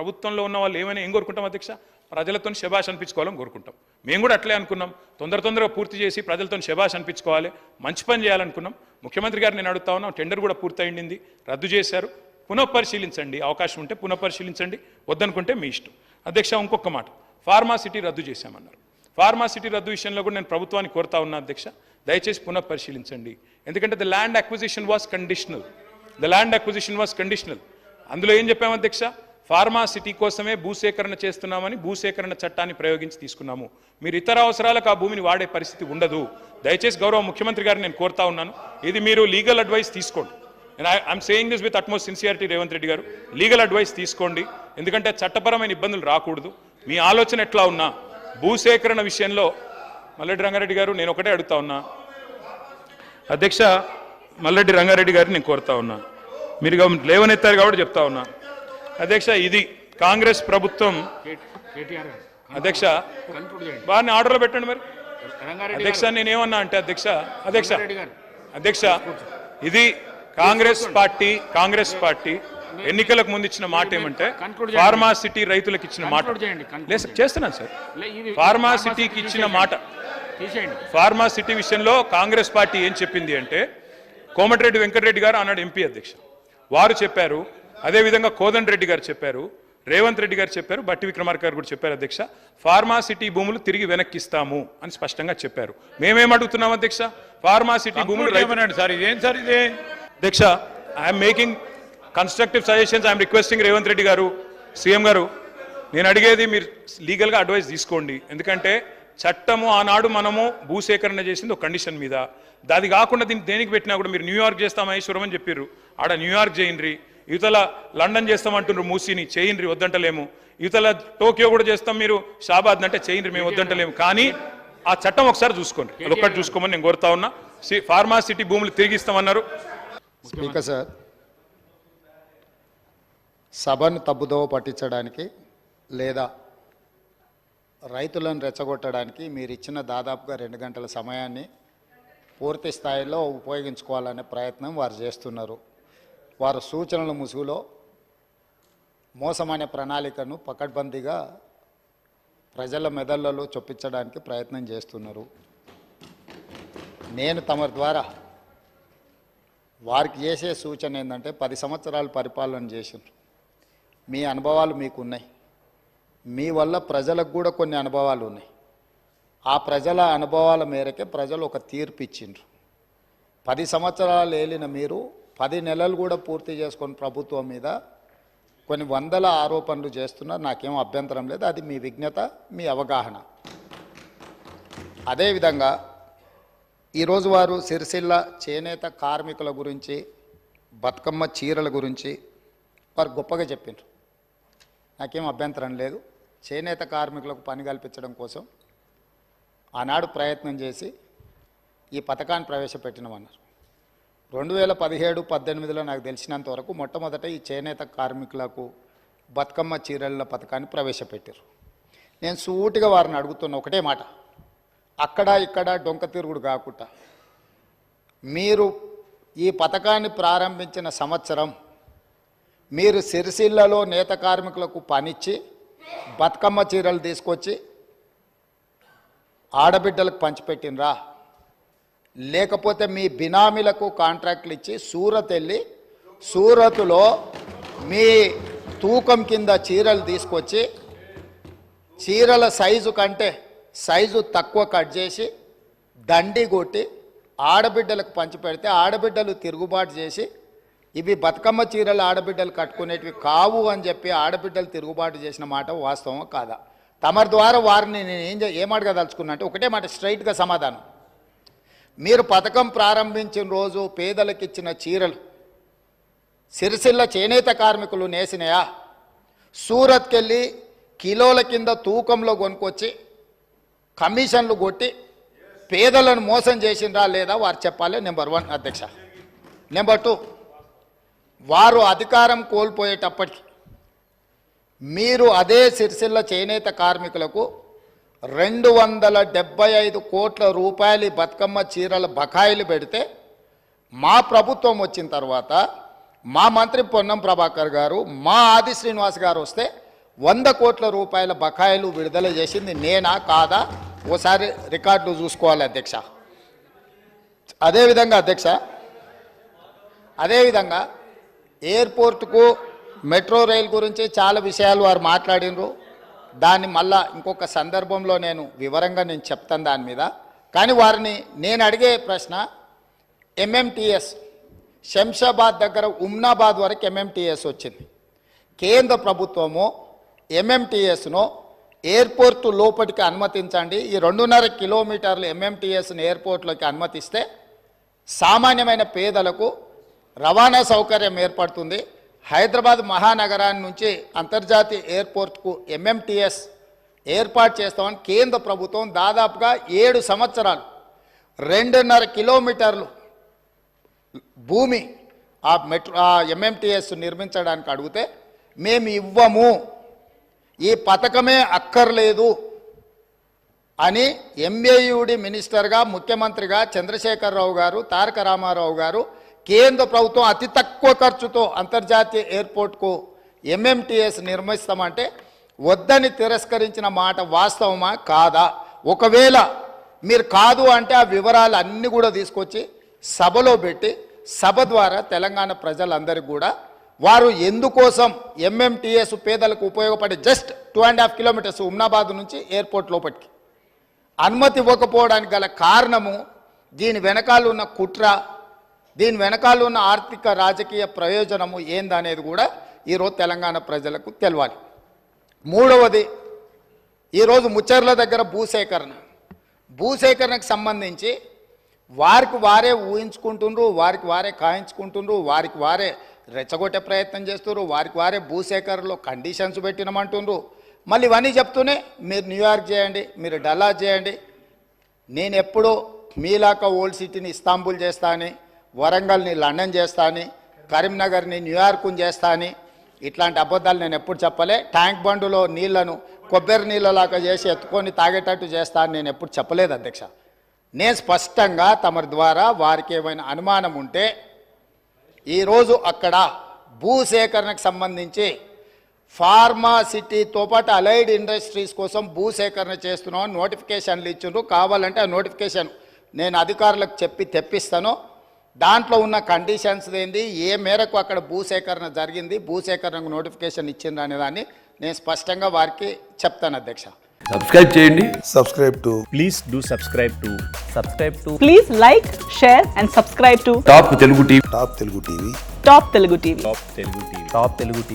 ప్రభుత్వంలో ఉన్న వాళ్ళు ఏమైనా ఏం కోరుకుంటాం అధ్యక్ష? ప్రజలతో శభాష్ అనిపించుకోవాలని కోరుకుంటాం. మేము కూడా అట్లే అనుకున్నాం. తొందరగా పూర్తి చేసి ప్రజలతో శభాష్ అనిపించుకోవాలి, మంచి పని చేయాలనుకున్నాం. ముఖ్యమంత్రి గారు నేను అడుగుతా ఉన్నాం, టెండర్ కూడా పూర్తయింది, రద్దు చేశారు. పునఃపరిశీలించండి, అవకాశం ఉంటే పునఃపరిశీలించండి, వద్దనుకుంటే మీ ఇష్టం. అధ్యక్ష, ఇంకొక మాట, ఫార్మాసిటీ రద్దు చేశామన్నారు. ఫార్మాసిటీ రద్దు విషయంలో కూడా నేను ప్రభుత్వాన్ని కోరుతా ఉన్నా అధ్యక్ష, దయచేసి పునఃపరిశీలించండి. ఎందుకంటే the land acquisition was conditional. అందులో ఏం చెప్పాము అధ్యక్ష? ఫార్మాసిటీ కోసమే భూసేకరణ చేస్తున్నామని భూసేకరణ చట్టాన్ని ప్రయోగించి తీసుకున్నాము. మీరు ఇతర అవసరాలకు ఆ భూమిని వాడే పరిస్థితి ఉండదు. దయచేసి గౌరవ ముఖ్యమంత్రి గారిని నేను కోరుతా ఉన్నాను, ఇది మీరు లీగల్ అడ్వైస్ తీసుకోండి. I'm saying this with utmost sincerity. Revanth Reddy గారు, లీగల్ అడ్వైస్ తీసుకోండి, ఎందుకంటే చట్టపరమైన ఇబ్బందులు రాకూడదు. మీ ఆలోచన ఎట్లా ఉన్నా భూసేకరణ విషయంలో మల్లెడ్డి రంగారెడ్డి గారు, నేను ఒకటే అడుగుతా ఉన్నా అధ్యక్ష, మల్లెడ్డి రంగారెడ్డి గారిని నేను కోరుతా ఉన్నా, మీరు లేవనెత్తారు కాబట్టి చెప్తా ఉన్నా అధ్యక్ష, ఇది కాంగ్రెస్ ప్రభుత్వం. అధ్యక్ష, వారిని ఆర్డర్లో పెట్టండి మరి. అధ్యక్ష, నేనేమన్నా అంటే అధ్యక్ష ఇది కాంగ్రెస్ పార్టీ ఎన్నికలకు ముందు ఇచ్చిన మాట ఏమంటే ఫార్మాసిటీ రైతులకు ఇచ్చిన మాట. చేస్తున్నాను సార్. ఫార్మాసిటీకి ఇచ్చిన మాట, ఫార్మాసిటీ విషయంలో కాంగ్రెస్ పార్టీ ఏం చెప్పింది అంటే, కోమటిరెడ్డి వెంకటరెడ్డి గారు ఆనాడు ఎంపీ అధ్యక్ష, వారు చెప్పారు, అదేవిధంగా కోదండ రెడ్డి గారు చెప్పారు, రేవంత్ రెడ్డి గారు చెప్పారు, బట్టి విక్రమార్క గారు కూడా చెప్పారు అధ్యక్ష, ఫార్మాసిటీ భూములు తిరిగి వెనక్కిస్తాము అని స్పష్టంగా చెప్పారు. మేమేం అడుగుతున్నాం అధ్యక్ష? ఫార్మాసిటీ భూములు సార్ ఇదేం సార్ ఇదే అధ్యక్ష, I'm making constructive suggestions. I'm requesting Revanth Reddy గారు, సీఎం గారు, నేను అడిగేది మీరు లీగల్గా అడ్వైస్ తీసుకోండి. ఎందుకంటే చట్టము ఆనాడు మనము భూసేకరణ చేసింది ఒక కండిషన్ మీద, అది కాకుండా దీన్ని దేనికి పెట్టినా కూడా మీరు న్యూయార్క్ చేస్తాం మహేశ్వరం అని చెప్పారు, ఆడ న్యూయార్క్ చేయండి, యువతల లండన్ చేస్తామంటున్నారు, మూసీని చేయండి వద్దంటలేము, యువతల టోక్యో కూడా చేస్తాం మీరు షాబాద్ అంటే చేయండి, మేము వద్దంటలేము. కానీ ఆ చట్టం ఒకసారి చూసుకోండి, అదొక్కటి చూసుకోమని నేను కోరుతా ఉన్నా. ఫార్మాసిటీ భూములు తిరిగిస్తామన్నారు. స్పీకర్ సార్, సభను తప్పుదోవ పట్టించడానికి లేదా రైతులను రెచ్చగొట్టడానికి మీరు ఇచ్చిన దాదాపుగా 2 గంటల సమయాన్ని పూర్తి స్థాయిలో ఉపయోగించుకోవాలనే ప్రయత్నం వారు చేస్తున్నారు. వారు సూచనల ముసుగులో మోసమనే ప్రణాళికను పకడ్బందీగా ప్రజల మెదళ్లలో చొప్పించడానికి ప్రయత్నం చేస్తున్నారు. నేను తమ ద్వారా వారికి చేసే సూచన ఏంటంటే, 10 సంవత్సరాలు పరిపాలన చేసిండ్రు, మీ అనుభవాలు మీకు ఉన్నాయి, మీ వల్ల ప్రజలకు కూడా కొన్ని అనుభవాలు ఉన్నాయి. ఆ ప్రజల అనుభవాల మేరకే ప్రజలు ఒక తీర్పు ఇచ్చిండ్రు. 10 సంవత్సరాలు ఏలిన మీరు 10 నెలలు కూడా పూర్తి చేసుకొని ప్రభుత్వం మీద కొన్ని వందల ఆరోపణలు చేస్తున్నారు. నాకేం అభ్యంతరం లేదు, అది మీ విజ్ఞత, మీ అవగాహన. అదేవిధంగా ఈరోజు వారు సిరిసిల్ల చేనేత కార్మికుల గురించి, బతుకమ్మ చీరల గురించి వారు గొప్పగా చెప్పిండ్రు. నాకేం అభ్యంతరం లేదు. చేనేత కార్మికులకు పని కల్పించడం కోసం ఆనాడు ప్రయత్నం చేసి ఈ పథకాన్ని ప్రవేశపెట్టినామన్నారు. 2017-18లో నాకు తెలిసినంత వరకు మొట్టమొదట ఈ చేనేత కార్మికులకు బతుకమ్మ చీరల పథకాన్ని ప్రవేశపెట్టారు. నేను సూటిగా వారిని అడుగుతున్న ఒకటే మాట, అక్కడ ఇక్కడ డొంక తిరుగుడు కాకుండా మీరు ఈ పథకాన్ని ప్రారంభించిన సంవత్సరం మీరు సిరిసిల్లలో నేత కార్మికులకు పనిచ్చి బతుకమ్మ చీరలు తీసుకొచ్చి ఆడబిడ్డలకు పంచిపెట్టినరా, లేకపోతే మీ బినామీలకు కాంట్రాక్ట్లు ఇచ్చి సూరత్ వెళ్ళి సూరత్లో మీ తూకం కింద చీరలు తీసుకొచ్చి చీరల సైజు కంటే సైజు తక్కువ కట్ చేసి దండి కొట్టి ఆడబిడ్డలకు పంచిపెడితే ఆడబిడ్డలు తిరుగుబాటు చేసి ఇవి బతుకమ్మ చీరలు ఆడబిడ్డలు కట్టుకునేటివి కావు అని చెప్పి ఆడబిడ్డలు తిరుగుబాటు చేసిన మాట వాస్తవం కాదా? తమరి ద్వారా వారిని నేను ఏమడగదలుచుకున్నా అంటే ఒకటే మాట, స్ట్రైట్గా సమాధానం. మీరు పథకం ప్రారంభించిన రోజు పేదలకు ఇచ్చిన చీరలు సిరిసిల్ల చేనేత కార్మికులు నేసినాయా? సూరత్కి వెళ్ళి కిలోల కింద తూకంలో కొనుక్కొచ్చి కమిషన్లు కొట్టి పేదలను మోసం చేసిండ్రా లేదా వారు చెప్పాలి. నెంబర్ 1 అధ్యక్ష. నెంబర్ 2, వారు అధికారం కోల్పోయేటప్పటికి మీరు అదే సిరిసిల్ల చేనేత కార్మికులకు 275 కోట్ల రూపాయలు బతుకమ్మ చీరల బకాయిలు పెడితే మా ప్రభుత్వం వచ్చిన తర్వాత మా మంత్రి పొన్నం ప్రభాకర్ గారు, మా ఆది శ్రీనివాస్ గారు వస్తే 100 కోట్ల రూపాయల బకాయిలు విడుదల చేసింది నేనా కాదా ఓసారి రికార్డులు చూసుకోవాలి అధ్యక్ష. అదేవిధంగా అధ్యక్ష, అదేవిధంగా ఎయిర్పోర్టుకు మెట్రో రైల్ గురించి చాలా విషయాలు వారు మాట్లాడినరు. దాన్ని మళ్ళా ఇంకొక సందర్భంలో నేను వివరంగా చెప్తాను దాని మీద. కానీ వారిని నేను అడిగే ప్రశ్న, ఎంఎంటీఎస్ శంషాబాద్ దగ్గర ఉమ్నాబాద్ వరకు ఎంఎంటీఎస్ వచ్చింది. కేంద్ర ప్రభుత్వము ఎంఎంటీఎస్ను ఎయిర్పోర్టు లోపలికి అనుమతించండి, ఈ 2.5 కిలోమీటర్లు ఎంఎంటీఎస్ను ఎయిర్పోర్ట్లోకి అనుమతిస్తే సామాన్యమైన పేదలకు రవాణా సౌకర్యం ఏర్పడుతుంది. హైదరాబాద్ మహానగరాన్ని నుంచి అంతర్జాతీయ ఎయిర్పోర్ట్కు ఎంఎంటీఎస్ ఏర్పాటు చేస్తామని కేంద్ర ప్రభుత్వం దాదాపుగా 7 సంవత్సరాలు 2.5 కిలోమీటర్లు భూమి ఆ ఎంఎంటీఎస్ నిర్మించడానికి అడిగితే మేము ఇవ్వము, ఈ పథకమే అక్కర్లేదు అని ఎంఏయుడి మినిస్టర్గా ముఖ్యమంత్రిగా చంద్రశేఖరరావు గారు, తారక రామారావు గారు కేంద్ర ప్రభుత్వం అతి తక్కువ ఖర్చుతో అంతర్జాతీయ ఎయిర్పోర్ట్కు ఎంఎంటీఎస్ నిర్మిస్తామంటే వద్దని తిరస్కరించిన మాట వాస్తవమా కాదా? ఒకవేళ మీరు కాదు అంటే ఆ వివరాలు అన్నీ కూడా తీసుకొచ్చి సభలో పెట్టి సభ ద్వారా తెలంగాణ ప్రజలందరికీ కూడా వారు ఎందుకోసం ఎంఎంటీఎస్ పేదలకు ఉపయోగపడే జస్ట్ 2.5 కిలోమీటర్స్ ఉమ్నాబాద్ నుంచి ఎయిర్పోర్ట్ లోపలికి అనుమతి ఇవ్వకపోవడానికి గల కారణము, దీని వెనకాల ఉన్న కుట్ర, దీని వెనకాల ఉన్న ఆర్థిక రాజకీయ ప్రయోజనము ఏందనేది కూడా ఈరోజు తెలంగాణ ప్రజలకు తెలవాలి. మూడవది, ఈరోజు ముచ్చర్ల దగ్గర భూసేకరణకు సంబంధించి వారికి వారే ఊహించుకుంటుండ్రు, వారికి వారే కాయించుకుంటుండ్రు, వారికి వారే రెచ్చగొట్టే ప్రయత్నం చేస్తున్నారు, వారికి వారే భూసేకరణలో కండిషన్స్ పెట్టినమంటుండ్రు. మళ్ళీ ఇవన్నీ చెప్తూనే మీరు న్యూయార్క్ చేయండి, మీరు డల్లాస్ చేయండి, నేను ఎప్పుడూ మీలాక ఓల్డ్ సిటీని ఇస్తాంబుల్ చేస్తా అని, వరంగల్ని లండన్ చేస్తా అని, కరీంనగర్ని న్యూయార్క్ని చేస్తా అని ఇట్లాంటి అబద్ధాలు నేను ఎప్పుడు చెప్పలే. ట్యాంక్ బండులో నీళ్లను కొబ్బరి నీళ్ళలాగా చేసి ఎత్తుకొని తాగేటట్టు చేస్తా అని నేను ఎప్పుడు చెప్పలేదు అధ్యక్ష. నేను స్పష్టంగా తమరి ద్వారా వారికి ఏమైనా అనుమానం ఉంటే ఈరోజు అక్కడ భూసేకరణకు సంబంధించి ఫార్మాసిటీతో పాటు అలైడ్ ఇండస్ట్రీస్ కోసం భూసేకరణ చేస్తున్నామని నోటిఫికేషన్లు ఇచ్చిండ్రు. కావాలంటే ఆ నోటిఫికేషన్ నేను అధికారులకు చెప్పి తెప్పిస్తాను. దాంట్లో ఉన్న కండిషన్స్ ఏంది, ఏ మేరకు అక్కడ భూసేకరణ జరిగింది, భూసేకరణకు నోటిఫికేషన్ ఇచ్చిండ్రు అనే దాన్ని నేను స్పష్టంగా వారికి చెప్తాను అధ్యక్ష. సబ్స్క్రైబ్ చేయండి. Please do subscribe to Please like, share and subscribe to top Telugu TV. Top Telugu TV. Top Telugu TV.